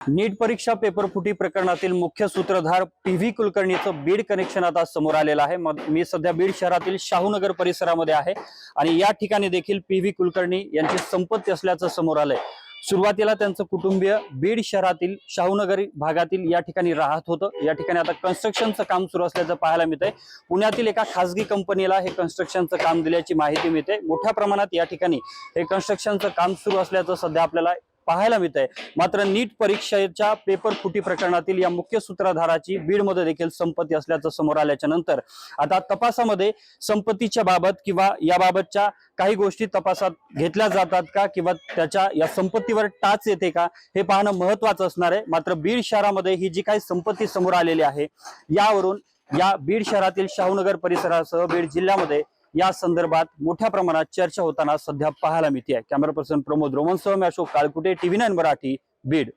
नीट परीक्षा पेपर फुटी प्रकरणातील मुख्य सूत्रधार पी.व्ही. कुलकर्णीचं बीड कनेक्शन आता समोर आलेलं आहे। मी सध्या बीड शहरातील शाहूनगर परिसरामध्ये आहे आणि या ठिकाणी देखील पी.व्ही. कुलकर्णी यांची संपत्ती असल्याचं समोर आलंय। सुरुवातीला त्यांचं कुटुंबीय बीड शहरातील शाहूनगर भागातील या ठिकाणी राहत होतं। या ठिकाणी आता कन्स्ट्रक्शनचं काम सुरू असल्याचं पाहायला मिळतंय। पुण्यातील एका खासगी कंपनीला हे कन्स्ट्रक्शनचं काम दिल्याची माहिती मिळते। मोठ्या प्रमाणात या ठिकाणी हे कन्स्ट्रक्शनचं काम सुरू असल्याचं सध्या आपल्याला पाहायला मिळतंय। मात्र नीट परीक्षेच्या पेपर फुटी प्रकरणातील या मुख्य सूत्रधाराची बीडमध्ये देखील संपत्ती असल्याचं समोर आल्याच्या नंतर आता तपासामध्ये संपत्तीच्या बाबत किंवा याबाबतच्या काही गोष्टी तपासात घेतल्या जातात का किंवा त्याच्या या संपत्तीवर टाच येते का हे पाहणं महत्त्वाचं असणार आहे। मात्र बीड शहरामध्ये ही जी काही संपत्ती समोर आलेली आहे यावरून या बीड शहरातील शाहूनगर परिसरासह बीड जिल्ह्यामध्ये या संदर्भात मोठ्या प्रमाणात चर्चा होताना सध्या पाहायला मिळते आहे। कॅमेरा पर्सन प्रमोद रोमनसह मी अशोक काळकुटे, TV9 मराठी, बीड।